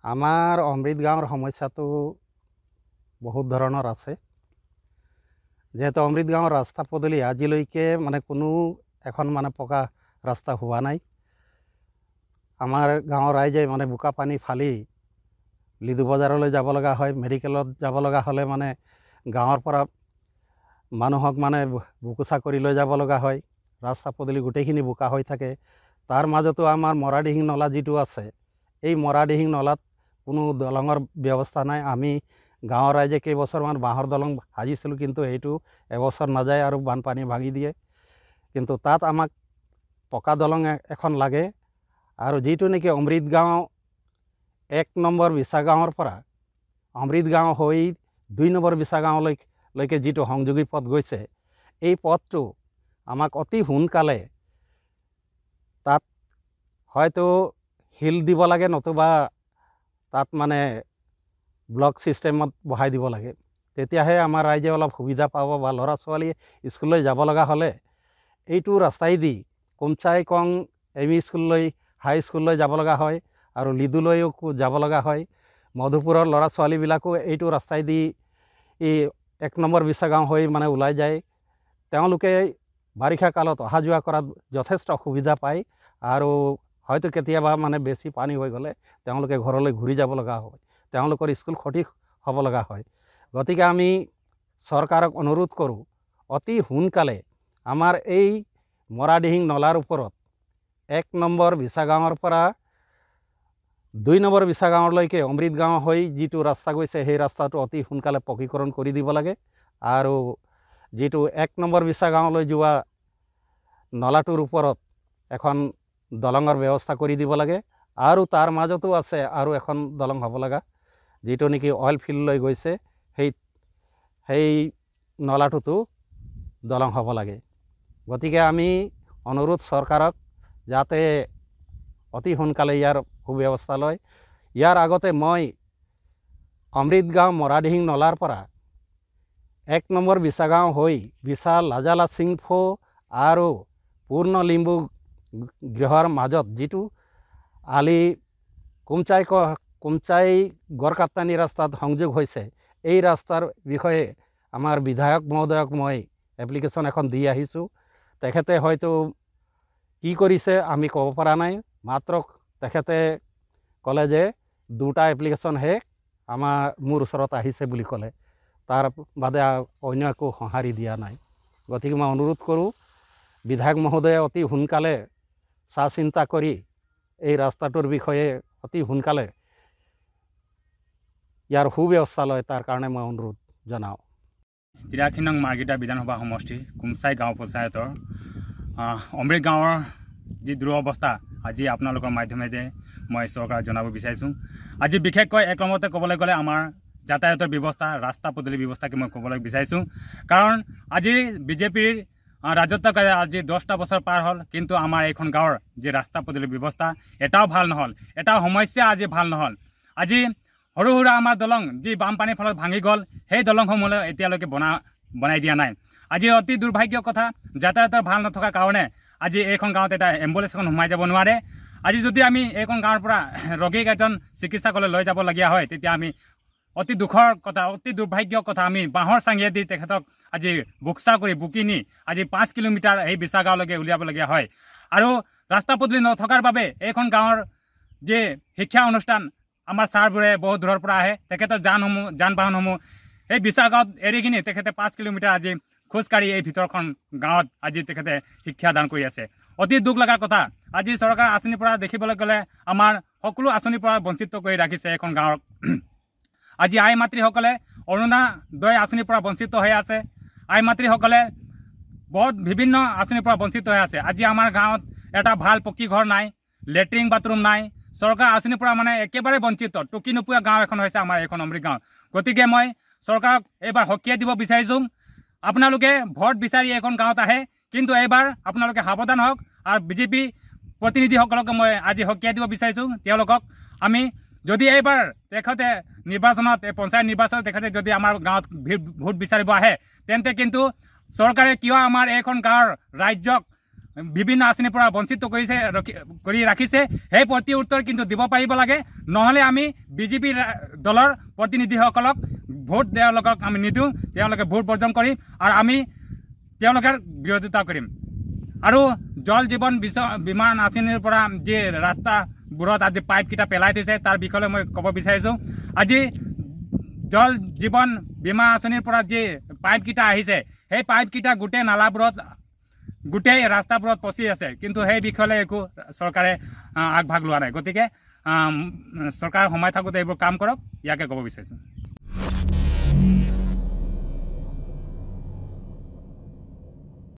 আমাৰ অমৃত গাঁৱৰ সমস্যাটো বহুত ধৰণৰ আছে। যেহেতু অমৃত গাঁৱৰ ৰাস্তা পদূলি আজিলৈকে কোনো এখন পকা ৰাস্তা হোৱা নাই। আমাৰ গাঁৱৰ ৰাইজে বোকা পানী ফালি লিডু বজাৰলৈ যাব লগা হয়। মেডিকেলত যাব লগা হ'লে গাঁৱৰ পৰা মানুহক বুকুচা কৰি লৈ যাব লগা হয়। ৰাস্তা পদূলি গোটেইখিনি বোকা হৈ থাকে। তাৰ মাজতো আমাৰ মৰাডিহিং নলা যিটো আছে, এই মৰাডিহিং নলাত কোনো দলঙৰ ব্যৱস্থা নাই। আমি গাঁৱৰ ৰাইজে কেইবছৰমান বাঁহৰ দলং সাজিছিলোঁ, কিন্তু এইটো এবছৰ নাযায় আৰু বানপানী ভাঙি দিয়ে। কিন্তু তাত আমাক পকা দলং এখন লাগে। আৰু যিটো নেকি অমৃত গাঁও 1 নম্বৰ বিছা গাঁৱৰ পৰা অমৃত গাঁও হৈ 2 নম্বৰ বিছা গাঁৱলৈকে যিটো সংযোগী পথ গৈছে, এই পথটো আমাক অতি সোনকালে তাত হয়তো শিল দিব লাগে, নতুবা তাত ব্লক ছিষ্টেমত বহাই দিব লাগে। তেতিয়াহে আমাৰ ৰাইজে অলপ সুবিধা পাব, বা ল'ৰা ছোৱালী স্কুললৈ যাব লগা হ'লে এইটো ৰাস্তাইদি কুমচাই কং এম ই স্কুললৈ, হাই স্কুললৈ যাব লগা হয়, আৰু লিডুলৈও যাব লগা হয়। মধুপুৰৰ ল'ৰা ছোৱালীবিলাকো এইটো ৰাস্তাইদি 1 নম্বৰ বিছা গাঁও হৈ ওলাই যায়। তেওঁলোকে বাৰিষা কালত অহা যোৱা কৰাত যথেষ্ট অসুবিধা পায়, আৰু হয়তো কেতিয়াবা বেছি পানী হৈ গ'লে তেওঁলোকে ঘৰলৈ ঘূৰি যাব লগা হয়, তেওঁলোকৰ স্কুল ক্ষতি হ'ব লগা হয়। গতিকে আমি চৰকাৰক অনুৰোধ কৰোঁ, অতি সোনকালে আমাৰ এই মৰাডিহিং নলাৰ ওপৰত 1 নম্বৰ বিছা গাঁৱৰ পৰা 2 নম্বৰ বিছা গাঁৱলৈকে অমৃত গাঁও হৈ যিটো ৰাস্তা গৈছে, সেই ৰাস্তাটো অতি সোনকালে পকীকৰণ কৰি দিব লাগে। আৰু যিটো 1 নম্বৰ বিছা গাঁৱলৈ যোৱা নলাটোৰ ওপৰত এখন দলঙৰ ব্যৱস্থা কৰি দিব লাগে। আৰু তাৰ মাজতো আছে আৰু এখন দলং হ'ব লগা, যিটো নেকি অইল ফিল্ডলৈ গৈছে, সেই নলাটোতো দলং হ'ব লাগে। গতিকে আমি অনুৰোধ চৰকাৰক যাতে অতি সোনকালে ইয়াৰ সুব্যৱস্থা লয়। ইয়াৰ আগতে মই অমৃত গাঁও মৰাডিহিং নলাৰ পৰা 1 নম্বৰ বিছা গাঁও হৈ বিছা লাজালা সিংফো আৰু পূৰ্ণ লিম্বু গৃহৰ মাজত যিটো আলি কুমচাই গড়কাপ্তানি ৰাস্তাত সংযোগ হৈছে, এই ৰাস্তাৰ বিষয়ে আমাৰ বিধায়ক মহোদয়ক মই এপ্লিকেশ্যন এখন দি আহিছোঁ। তেখেতে হয়তো কি কৰিছে আমি ক'ব পৰা নাই, মাত্ৰ তেখেতে ক'লে যে 2টা এপ্লিকেশ্যনহে মোৰ ওচৰত আহিছে বুলি ক'লে, তাৰ বাদে অন্য একো সঁহাৰি দিয়া নাই। গতিকে মই অনুৰোধ কৰোঁ, বিধায়ক মহোদয়ে অতি সোনকালে চা চিন্তা কৰি এই ৰাস্তাটোৰ বিষয়ে অতি সোনকালে ইয়াৰ সুব্যৱস্থা লয়, তাৰ কাৰণে মই অনুৰোধ জনাওঁ। 83 নং মাৰ্গিতা বিধানসভা সমষ্টি কুমচাই গাঁও পঞ্চায়তৰ অমৃত গাঁৱৰ যি দুৰৱস্থা আজি আপোনালোকৰ মাধ্যমেৰে মই চৰকাৰক জনাব বিচাৰিছোঁ। আজি বিশেষকৈ এক নম্বৰতে ক'বলৈ গ'লে আমাৰ যাতায়াতৰ ব্যৱস্থা, ৰাস্তা পদূলি ব্যৱস্থাকে মই ক'বলৈ বিচাৰিছোঁ। কাৰণ আজি বিজেপিৰ ৰাজত্বকালে আজি 10টা বছৰ পাৰ হ'ল, কিন্তু আমাৰ এইখন গাঁৱৰ যি ৰাস্তা পদূলি ব্যৱস্থা এটাও ভাল নহ'ল, এটাও সমস্যা আজি ভাল নহ'ল। আজি সৰু সুৰা আমাৰ দলং যি বানপানীৰ ফলত ভাঙি গ'ল, সেই দলংসমূহলৈ এতিয়ালৈকে বনাই দিয়া নাই। আজি অতি দুৰ্ভাগ্যৰ কথা, যাতায়াতৰ ভাল নথকাৰ কাৰণে আজি এইখন গাঁৱত এটা এম্বুলেঞ্চ এখন সোমাই যাব নোৱাৰে। আজি যদি আমি এইখন গাঁৱৰ পৰা ৰোগীক এজন চিকিৎসালয়লৈ লৈ যাবলগীয়া হয়, তেতিয়া আমি অতি দুখৰ কথা, অতি দুৰ্ভাগ্যৰ কথা, আমি বাঁহৰ চাঙিয়ে দি তেখেতক আজি বুকচা কৰি বুকি নি আজি 5 কিলোমিটাৰ এই বিছা গাঁৱলৈকে উলিয়াবলগীয়া হয়। আৰু ৰাস্তা পদূলি নথকাৰ বাবে এইখন গাঁৱৰ যি শিক্ষা অনুষ্ঠান, আমাৰ ছাৰবোৰে বহুত দূৰৰ পৰা আহে, তেখেতৰ যান বাহনসমূহ এই বিছা গাঁৱত এৰি কিনি তেখেতে 5 কিলোমিটাৰ আজি খোজকাঢ়ি এই ভিতৰখন গাঁৱত আজি তেখেতে শিক্ষাদান কৰি আছে। অতি দুখ লগা কথা। আজি চৰকাৰ আঁচনিৰ পৰা দেখিবলৈ গ'লে আমাৰ সকলো আঁচনিৰ পৰা বঞ্চিত কৰি ৰাখিছে এইখন গাঁৱক। আজি আই মাতৃসকলে অৰুণোদয় আঁচনিৰ পৰা বঞ্চিত হৈ আছে। আই মাতৃসকলে বহুত বিভিন্ন আঁচনিৰ পৰা বঞ্চিত হৈ আছে। আজি আমাৰ গাঁৱত এটা ভাল পকী ঘৰ নাই, লেট্ৰিন বাথৰুম নাই, চৰকাৰ আঁচনিৰ পৰা একেবাৰে বঞ্চিত, টুকি নোপোৱা গাঁও এখন হৈছে আমাৰ এইখন অমৃত গাঁও। গতিকে মই চৰকাৰক এইবাৰ সকীয়াই দিব বিচাৰিছোঁ, আপোনালোকে ভোট বিচাৰি এইখন গাঁৱত আহে, কিন্তু এইবাৰ আপোনালোকে সাৱধান হওক। আৰু বিজেপি প্ৰতিনিধিসকলক মই আজি সকীয়াই দিব বিচাৰিছোঁ, তেওঁলোকক আমি যদি এইবাৰ তেখেতে নিৰ্বাচনত, এই পঞ্চায়ত নিৰ্বাচনত তেখেতে যদি আমাৰ গাঁৱত ভোট বিচাৰিব আহে, তেন্তে কিন্তু চৰকাৰে কিয় আমাৰ এইখন গাঁৱৰ ৰাজ্যক বিভিন্ন আঁচনিৰ পৰা বঞ্চিত কৰি ৰাখিছে সেই প্ৰতি উত্তৰ কিন্তু দিব পাৰিব লাগে নহ'লে আমি বিজেপি দলৰ প্ৰতিনিধিসকলক ভোট তেওঁলোকক আমি নিদিওঁ তেওঁলোকে ভোট বৰ্জন কৰিম আৰু আমি তেওঁলোকৰ বিৰোধিতা কৰিম আৰু জল জীৱন বীমা আঁচনিৰ পৰা যি ৰাস্তাবোৰত আজি পাইপকেইটা পেলাই থৈছে তাৰ বিষয়ে মই ক'ব বিচাৰিছোঁ আজি জল জীৱন বীমা আঁচনিৰ পৰা যি পাইপকেইটা আহিছে সেই পাইপকেইটা গোটেই নালাবোৰত গোটেই ৰাস্তাবোৰত পচি আছে কিন্তু সেই বিষয়ে একো চৰকাৰে আগভাগ লোৱা নাই গতিকে চৰকাৰ সময় থাকোঁতে এইবোৰ কাম কৰক ইয়াকে ক'ব বিচাৰিছোঁ